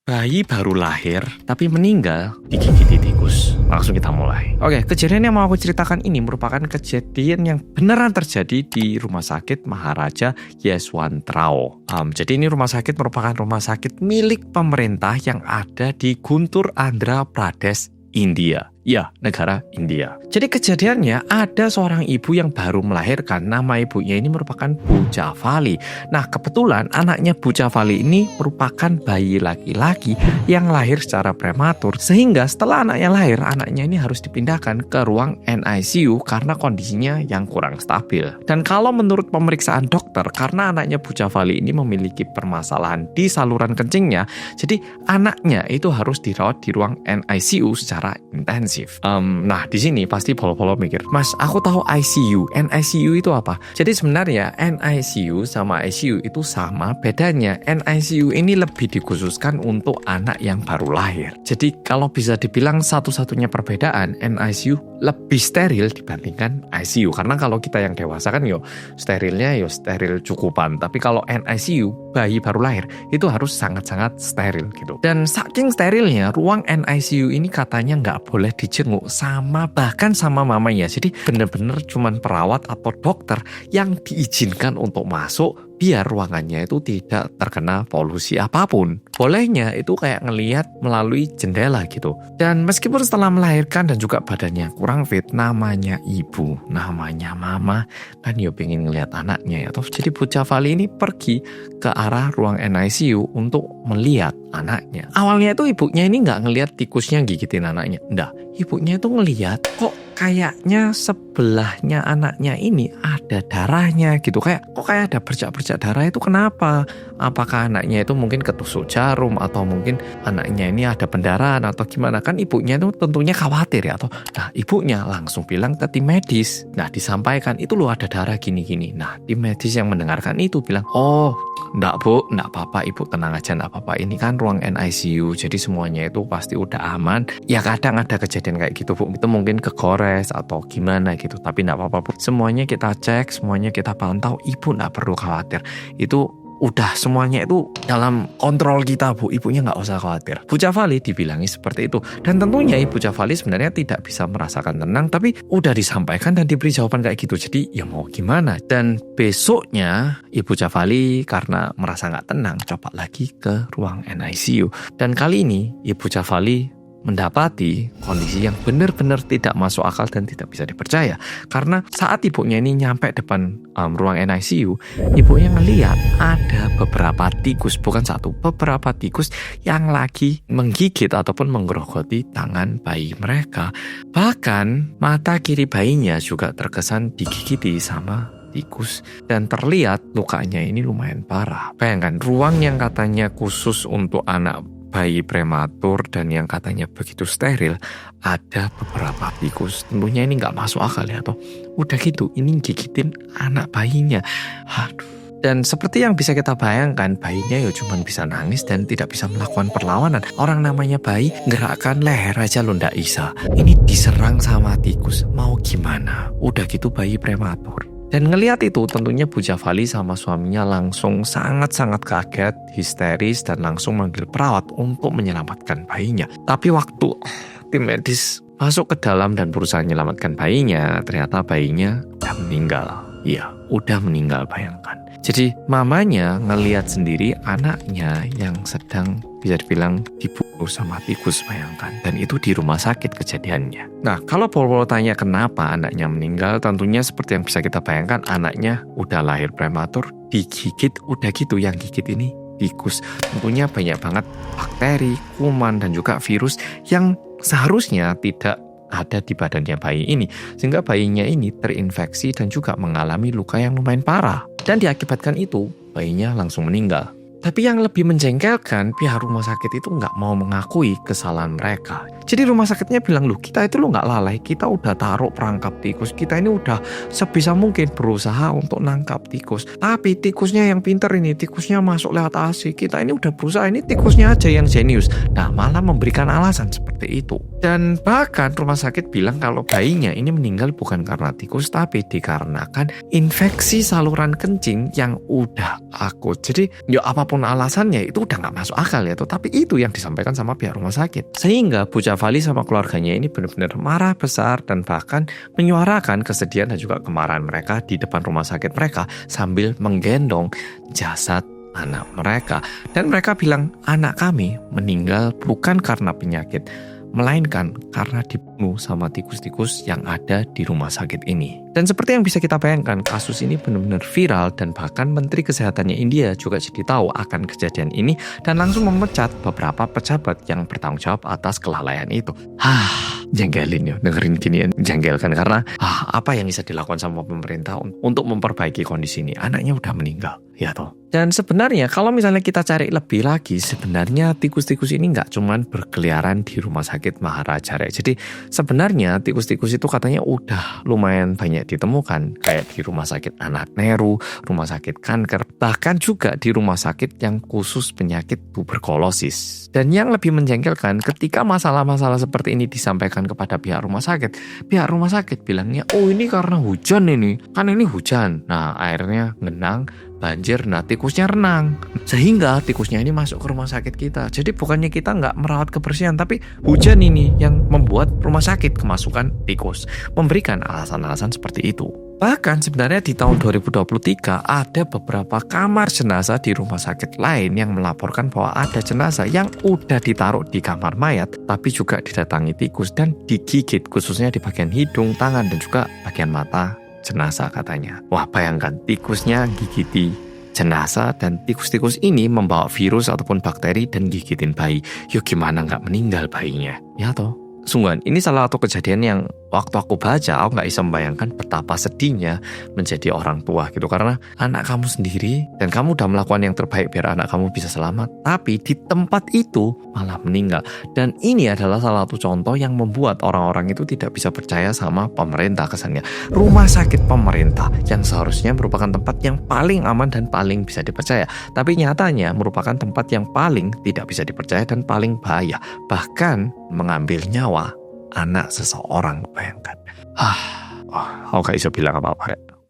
Bayi baru lahir, tapi meninggal digigiti tikus. Langsung kita mulai. Oke, kejadian yang mau aku ceritakan ini merupakan kejadian yang beneran terjadi di Rumah Sakit Maharaja Yeshwantrao. Jadi ini rumah sakit merupakan rumah sakit milik pemerintah yang ada di Guntur, Andhra Pradesh, India. Ya, negara India. Jadi kejadiannya ada seorang ibu yang baru melahirkan. Nama ibunya ini merupakan Bu Jafali. Nah, kebetulan anaknya Bu Jafali ini merupakan bayi laki-laki yang lahir secara prematur. Sehingga setelah anaknya lahir, anaknya ini harus dipindahkan ke ruang NICU karena kondisinya yang kurang stabil. Dan kalau menurut pemeriksaan dokter, karena anaknya Bu Jafali ini memiliki permasalahan di saluran kencingnya, jadi anaknya itu harus dirawat di ruang NICU secara intensif. Nah di sini pasti polo-polo mikir, Mas, aku tahu ICU, NICU itu apa? Jadi sebenarnya NICU sama ICU itu sama, bedanya NICU ini lebih dikhususkan untuk anak yang baru lahir. Jadi kalau bisa dibilang satu-satunya perbedaan, NICU lebih steril dibandingkan ICU. Karena kalau kita yang dewasa kan sterilnya steril cukupan, tapi kalau NICU bayi baru lahir itu harus sangat-sangat steril gitu. Dan saking sterilnya, ruang NICU ini katanya nggak boleh dijenguk bahkan sama mamanya. Jadi bener-bener cuman perawat atau dokter yang diizinkan untuk masuk biar ruangannya itu tidak terkena polusi apapun. Bolehnya itu kayak ngelihat melalui jendela gitu. Dan meskipun setelah melahirkan dan juga badannya kurang fit, namanya ibu, namanya mama, kan pengen ngelihat anaknya ya. Jadi Bu Jafali ini pergi ke arah ruang NICU untuk melihat anaknya. Awalnya itu ibunya ini nggak ngelihat tikusnya gigitin anaknya. Enggak, ibunya itu ngelihat kok kayaknya sebelahnya anaknya ini ada darahnya gitu. Kok kayak ada bercak-bercak darah, itu kenapa? Apakah anaknya itu mungkin ketusuk jarum atau mungkin anaknya ini ada pendarahan atau gimana? Kan ibunya itu tentunya khawatir ya. Nah ibunya langsung bilang ke tim medis. Nah disampaikan itu loh ada darah gini-gini. Nah tim medis yang mendengarkan itu bilang, oh enggak Bu, enggak apa-apa ibu, tenang aja, enggak apa-apa. Ini kan ruang NICU, jadi semuanya itu pasti udah aman. Ya kadang ada kejadian kayak gitu Bu, itu mungkin kegores atau gimana gitu. Tapi enggak apa-apa Bu, semuanya kita cek, semuanya kita pantau. Ibu enggak perlu khawatir, itu udah semuanya itu dalam kontrol kita Bu, ibunya nggak usah khawatir. Bu Jafali dibilangi seperti itu. Dan tentunya Ibu Jafali sebenarnya tidak bisa merasakan tenang, tapi udah disampaikan dan diberi jawaban kayak gitu. Jadi ya mau gimana. Dan besoknya Ibu Jafali karena merasa nggak tenang, coba lagi ke ruang NICU. Dan kali ini Ibu Jafali mendapati kondisi yang benar-benar tidak masuk akal dan tidak bisa dipercaya. Karena saat ibunya ini nyampe depan ruang NICU, ibunya ngeliat ada beberapa tikus, bukan satu, beberapa tikus yang lagi menggigit ataupun menggerogoti tangan bayi mereka. Bahkan mata kiri bayinya juga terkesan digigiti sama tikus dan terlihat lukanya ini lumayan parah. Bayangkan, ruang yang katanya khusus untuk anak bayi prematur dan yang katanya begitu steril, ada beberapa tikus. Tentunya ini nggak masuk akal ya udah gitu ini gigitin anak bayinya. Aduh. Dan seperti yang bisa kita bayangkan, bayinya cuma bisa nangis dan tidak bisa melakukan perlawanan. Orang namanya bayi gerakkan leher aja lo ndak bisa. Ini diserang sama tikus, mau gimana? Udah gitu bayi prematur. Dan ngelihat itu tentunya Bu Jafali sama suaminya langsung sangat-sangat kaget, histeris, dan langsung manggil perawat untuk menyelamatkan bayinya. Tapi waktu tim medis masuk ke dalam dan berusaha menyelamatkan bayinya, ternyata bayinya udah meninggal. Iya, udah meninggal, bayangkan. Jadi mamanya ngelihat sendiri anaknya yang sedang bisa dibilang dibunuh sama tikus, bayangkan. Dan itu di rumah sakit kejadiannya. Nah, kalau Polo tanya kenapa anaknya meninggal, tentunya seperti yang bisa kita bayangkan, anaknya udah lahir prematur, digigit, udah gitu yang gigit ini tikus. Tentunya banyak banget bakteri, kuman, dan juga virus yang seharusnya tidak ada di badannya bayi ini, sehingga bayinya ini terinfeksi dan juga mengalami luka yang lumayan parah. Dan diakibatkan itu, bayinya langsung meninggal. Tapi yang lebih menjengkelkan, pihak rumah sakit itu nggak mau mengakui kesalahan mereka. Jadi rumah sakitnya bilang, loh kita itu nggak lalai, kita udah taruh perangkap tikus, kita ini udah sebisa mungkin berusaha untuk nangkap tikus. Tapi tikusnya yang pinter ini, tikusnya masuk lewat AC, kita ini udah berusaha, ini tikusnya aja yang jenius. Nah malah memberikan alasan seperti itu. Dan bahkan rumah sakit bilang kalau bayinya ini meninggal bukan karena tikus, tapi dikarenakan infeksi saluran kencing yang udah akut. Jadi apapun apapun alasannya itu udah nggak masuk akal ya tuh. Tapi itu yang disampaikan sama pihak rumah sakit. Sehingga Bu Jafali sama keluarganya ini benar-benar marah besar dan bahkan menyuarakan kesedihan dan juga kemarahan mereka di depan rumah sakit mereka sambil menggendong jasad anak mereka. Dan mereka bilang, anak kami meninggal bukan karena penyakit, melainkan karena dibunuh sama tikus-tikus yang ada di rumah sakit ini. Dan seperti yang bisa kita bayangkan, kasus ini benar-benar viral dan bahkan Menteri Kesehatannya India juga jadi tahu akan kejadian ini dan langsung memecat beberapa pejabat yang bertanggung jawab atas kelalaian itu. Jengkelin ya, dengerin gini jengkelkan karena apa yang bisa dilakukan sama pemerintah untuk memperbaiki kondisi ini? Anaknya udah meninggal, ya toh. Dan sebenarnya kalau misalnya kita cari lebih lagi, sebenarnya tikus-tikus ini nggak cuman berkeliaran di rumah sakit Maharaja. Jadi sebenarnya tikus-tikus itu katanya udah lumayan banyak ditemukan, kayak di rumah sakit Anak Nehru, rumah sakit kanker, bahkan juga di rumah sakit yang khusus penyakit tuberkulosis. Dan yang lebih menjengkelkan, ketika masalah-masalah seperti ini disampaikan kepada pihak rumah sakit bilangnya, oh ini karena hujan ini, kan ini hujan. Nah airnya ngenang, banjir, nah tikusnya renang. Sehingga tikusnya ini masuk ke rumah sakit kita. Jadi bukannya kita nggak merawat kebersihan, tapi hujan ini yang membuat rumah sakit kemasukan tikus. Memberikan alasan-alasan seperti itu. Bahkan sebenarnya di tahun 2023 ada beberapa kamar jenazah di rumah sakit lain yang melaporkan bahwa ada jenazah yang udah ditaruh di kamar mayat tapi juga didatangi tikus dan digigit, khususnya di bagian hidung, tangan dan juga bagian mata jenazah katanya. Wah, bayangkan tikusnya gigiti jenazah dan tikus-tikus ini membawa virus ataupun bakteri dan gigitin bayi. Yuk gimana nggak meninggal bayinya? Ya toh. Sungguhan, ini salah satu kejadian yang waktu aku baca, aku nggak bisa membayangkan betapa sedihnya menjadi orang tua gitu. Karena anak kamu sendiri dan kamu udah melakukan yang terbaik biar anak kamu bisa selamat. Tapi di tempat itu malah meninggal. Dan ini adalah salah satu contoh yang membuat orang-orang itu tidak bisa percaya sama pemerintah kesannya. Rumah sakit pemerintah yang seharusnya merupakan tempat yang paling aman dan paling bisa dipercaya. Tapi nyatanya merupakan tempat yang paling tidak bisa dipercaya dan paling bahaya. Bahkan mengambil nyawa anak seseorang, bayangkan. Aku gak bisa bilang apa-apa.